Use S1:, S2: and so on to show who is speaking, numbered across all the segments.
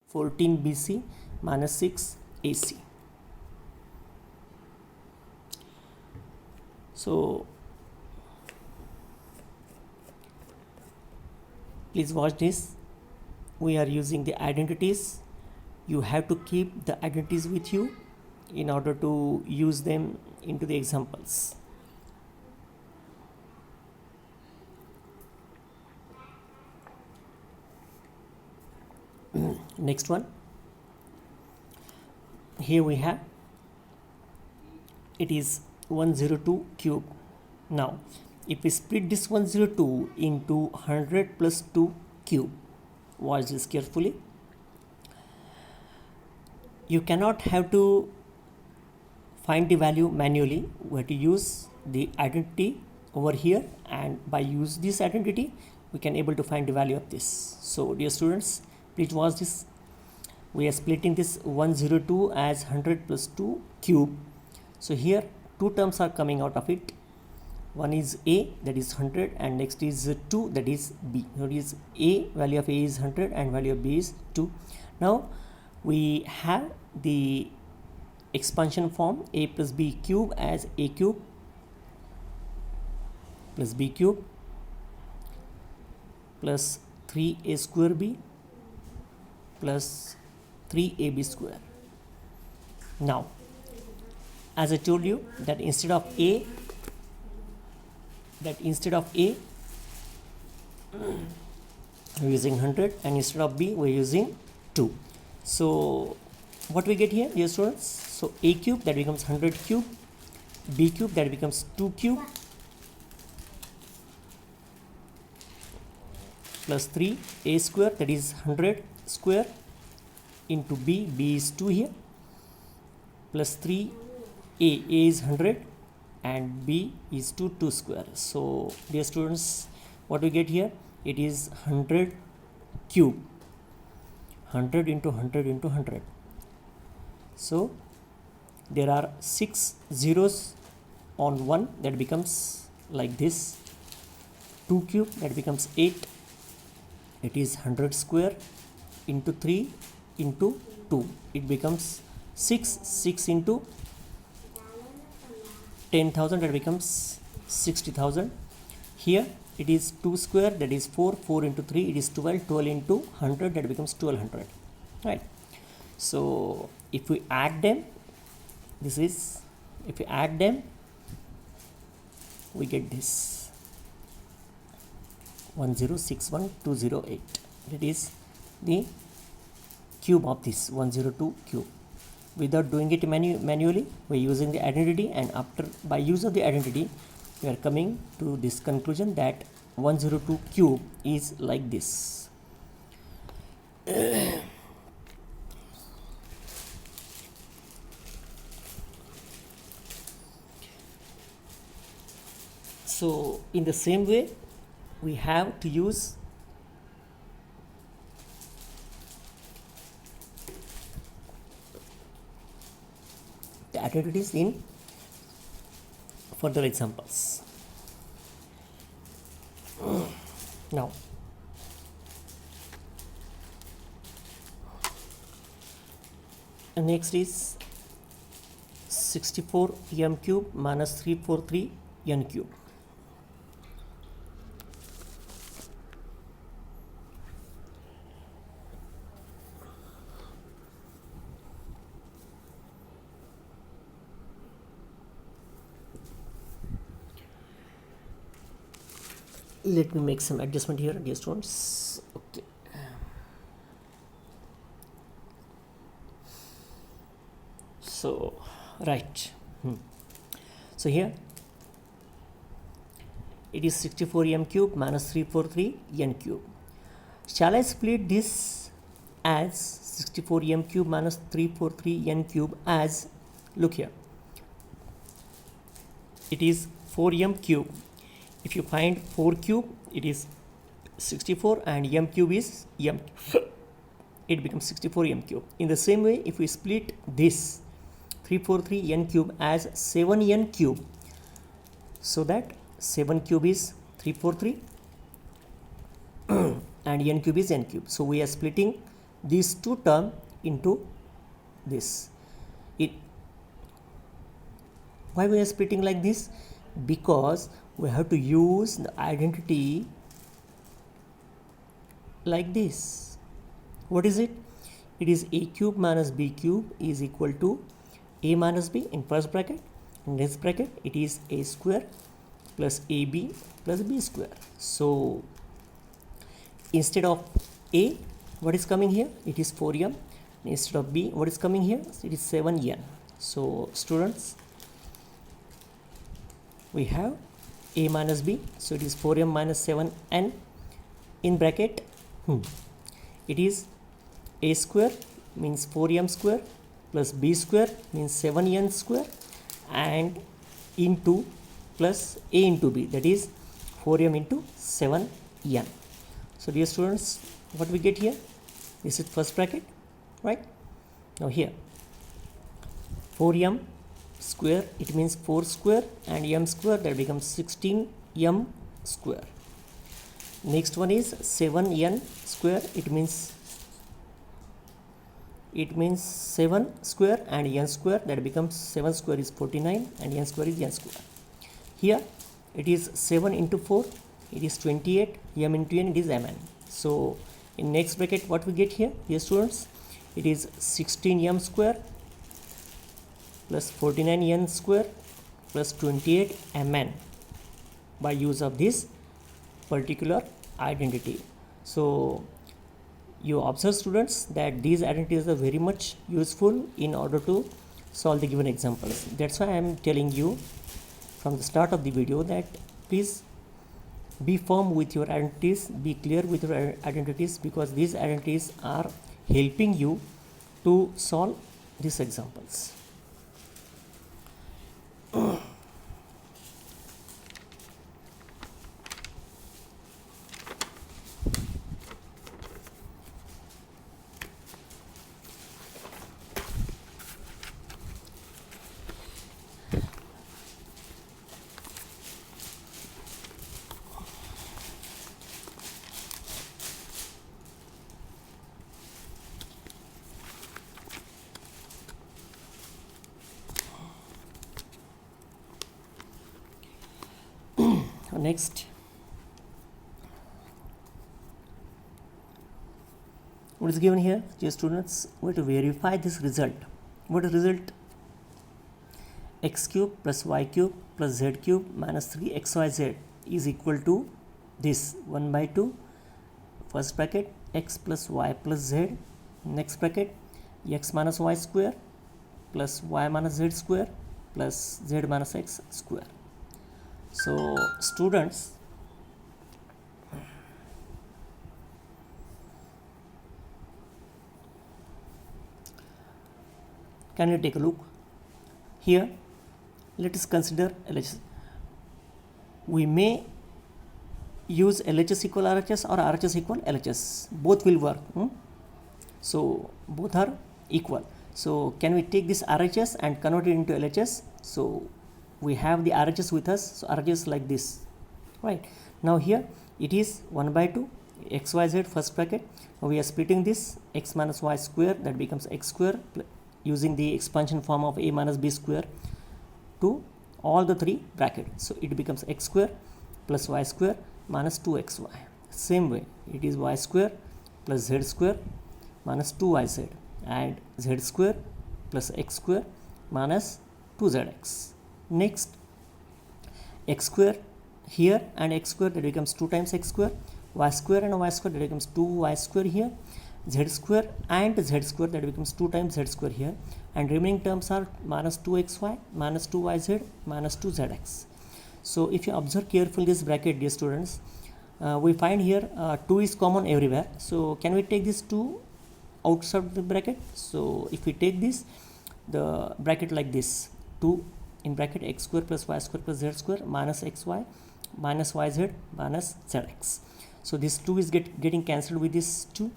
S1: 14 BC minus 6 AC. So please watch this. We are using the identities. You have to keep the identities with you in order to use them into the examples. Next one. Here we have, it is 102 cube. Now if we split this 102 into 100 plus 2 cube, watch this carefully. You cannot have to find the value manually. We have to use the identity over here, and by use this identity we can able to find the value of this. So dear students, please watch this. We are splitting this 102 as 100 plus 2 cube. So here two terms are coming out of it. One is A, that is 100, and next is 2, that is B. So it is A, value of A is 100 and value of B is 2. Now we have the expansion form A plus B cube as A cube plus B cube plus 3A square B plus 3AB square. Now as I told you that instead of A we're using 100, and instead of B we're using 2. So what we get here, dear students? So A cube, that becomes 100 cube, B cube, that becomes 2 cube, plus 3A square, that is 100 square, into B is 2 here, plus 3A is 100 and B is 2 square. So dear students, what we get here, it is 100 cube, 100 into 100 into 100. So there are 6 zeros on 1, that becomes like this. 2 cube, that becomes 8. It is 100 square into 3 into 2. It becomes 6 into 10,000, that becomes 60,000. Here it is 2 square, that is 4 into 3, it is 12 into 100, that becomes 1200, right? So if we add them, if we add them, we get this 1061208. that is the cube of this 102 cube. Without doing it manually, we are using the identity, and by use of the identity we are coming to this conclusion that 102 cube is like this. So in the same way, we have to use the identities in further examples. Now next is 64 m cube minus 343 n cube. Let me make some adjustment here, dear students. Okay. So right. So here it is 64 m cube minus 343 n cube. Shall I split this as 64 m cube minus 343 n cube as, look here, it is 4 m cube. If you find 4 cube, it is 64, and m cube is m. It becomes 64 m cube. In the same way, if we split this 343 n cube as 7 n cube, so that 7 cube is 343 and n cube is n cube. So we are splitting these two term into this. Why we are splitting like this? Because we have to use the identity like this. What is it? It is a cube minus b cube is equal to a minus b in first bracket. In next bracket it is a square plus ab plus b square. So instead of a, what is coming here? It is 4m. Instead of b, what is coming here? It is 7n. So students, we have a minus b, so it is 4m minus 7n in bracket. It is a square means 4m square plus b square means 7n square and into plus a into b, that is 4m into 7n. So dear students, what we get here? This is first bracket, right? Now here 4m square, it means 4 square and m square, that becomes 16m square. Next one is 7n square, it means 7 square and n square, that becomes 7 square is 49 and n square is n square. Here it is 7 into 4, it is 28, m into n, it is mn. So in next bracket what we get here? Here students, it is 16m square plus 49n square plus 28 mn by use of this particular identity. So you observe students that these identities are very much useful in order to solve the given examples. That's why I am telling you from the start of the video that please be firm with your identities, be clear with your identities, because these identities are helping you to solve these examples. Next, what is given here? Dear students, we have to verify this result. What is result? X cube plus y cube plus z cube minus 3xyz is equal to this 1 by 2 first bracket x plus y plus z, next bracket x minus y square plus y minus z square plus z minus x square. So students, can you take a look here? Let us consider LHS. We may use LHS equal RHS or RHS equal LHS. Both will work. So both are equal. So can we take this RHS and convert it into LHS? So we have the RHS with us, so RHS like this, right? Now here it is 1 by 2 xyz first bracket. Now we are splitting this x minus y square, that becomes x square, using the expansion form of a minus b square to all the three brackets. So it becomes x square plus y square minus 2xy. Same way it is y square plus z square minus 2yz and z square plus x square minus 2zx. Next, x square here and x square, that becomes 2 times x square, y square and y square, that becomes 2y square here, z square and z square, that becomes 2 times z square here, and remaining terms are minus 2xy minus 2yz minus 2zx. So if you observe carefully this bracket, dear students, we find here 2 is common everywhere. So can we take this 2 outside the bracket? So if we take this, the bracket like this, 2 in bracket x square plus y square plus z square minus xy minus yz minus zx. So this 2 is getting cancelled with this 2.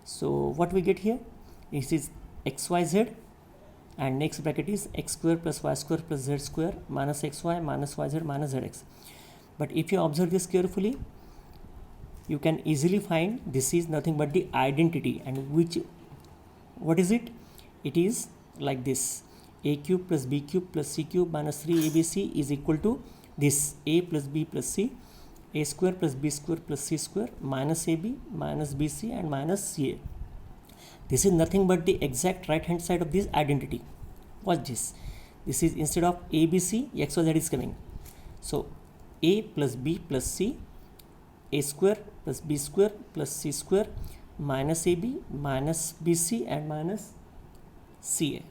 S1: So what we get here? This is xyz, and next bracket is x square plus y square plus z square minus xy minus yz minus zx. But if you observe this carefully, you can easily find this is nothing but the identity. And what is it? It is like this: a cube plus b cube plus c cube minus 3abc is equal to this: a plus b plus c, a square plus b square plus c square minus ab minus bc and minus ca. This is nothing but the exact right hand side of this identity. Watch this. This is, instead of abc, xyz is coming. So a plus b plus c, a square plus b square plus c square minus ab minus bc and minus ca.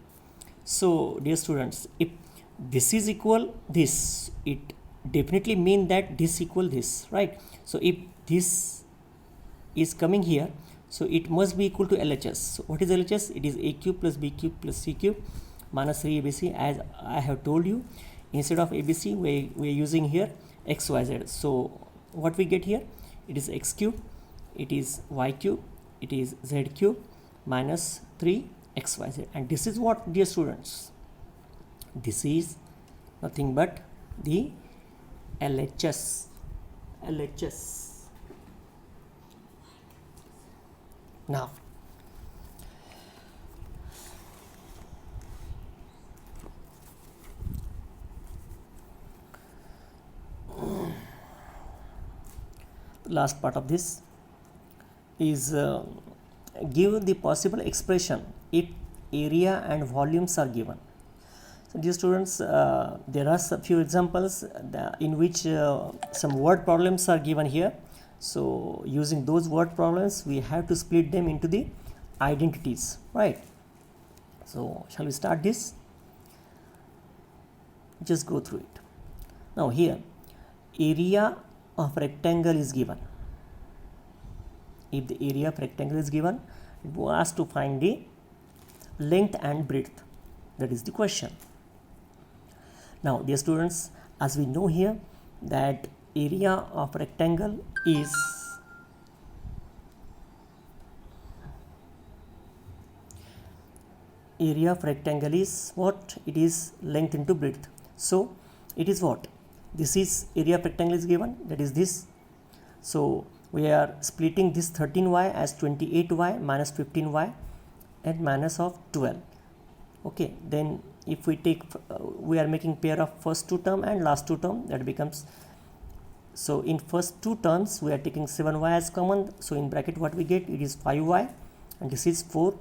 S1: So dear students, if this is equal this, it definitely mean that this equal this, right? So if this is coming here, so it must be equal to LHS. So what is LHS? It is a cube plus b cube plus c cube minus 3abc. As I have told you, instead of abc we are using here xyz. So what we get here? It is x cube, it is y cube, it is z cube minus 3xyz. And this is what, dear students, this is nothing but the LHS. Now last part of this is give the possible expression if area and volumes are given. So dear students, there are a few examples in which some word problems are given here. So using those word problems, we have to split them into the identities, right? So shall we start this? Just go through it. Now here, area of rectangle is given. If the area of rectangle is given, it was asked to find the length and breadth. That is the question. Now dear students, as we know here that area of rectangle is what? It is length into breadth. So it is what? This is area of rectangle is given, that is this. So we are splitting this 13y as 28y minus 15y and minus of 12. Okay, then if we take we are making pair of first two term and last two term, that becomes, so in first two terms we are taking 7y as common, so in bracket what we get, it is 5y and this is 4.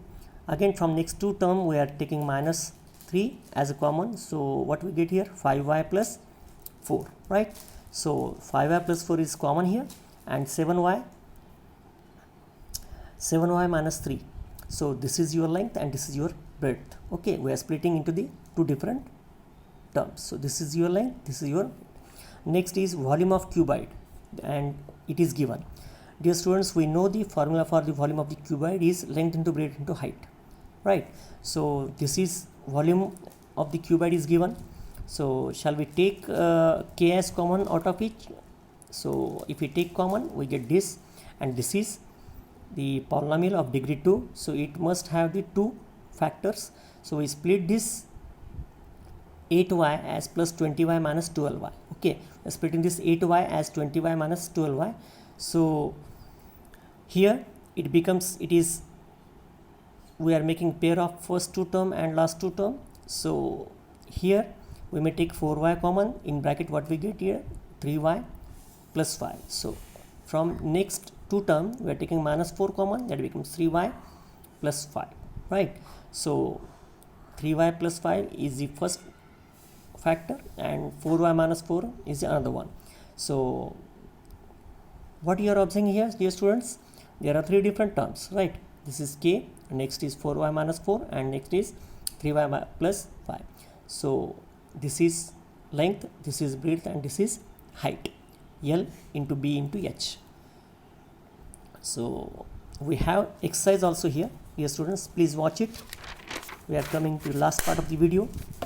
S1: Again from next two term we are taking minus 3 as a common, so what we get here, 5y plus 4, right? So 5y plus 4 is common here, and 7y minus 3. So this is your length and this is your breadth. Okay, we are splitting into the two different terms. So this is your length, this is your. Next is volume of cuboid, and it is given. Dear students, we know the formula for the volume of the cuboid is length into breadth into height, right? So this is volume of the cuboid is given. So shall we take k as common out of it? So if we take common, we get this, and this is the polynomial of degree 2, so it must have the two factors. So we split this 8y as plus 20y minus 12y. Okay, we're splitting this 8y as 20y minus 12y. So here it becomes, it is, we are making pair of first two term and last two term. So here we may take 4y common, in bracket what we get here, 3y plus 5. So from next two term we are taking minus 4 common, that becomes 3y plus 5, right? So 3y plus 5 is the first factor and 4y minus 4 is the another one. So what you are observing here, dear students, there are three different terms, right? This is k, next is 4y minus 4, and next is 3y plus 5. So this is length, this is breadth, and this is height, L into B into H. So we have exercise also here, dear students, please watch it. We are coming to the last part of the video.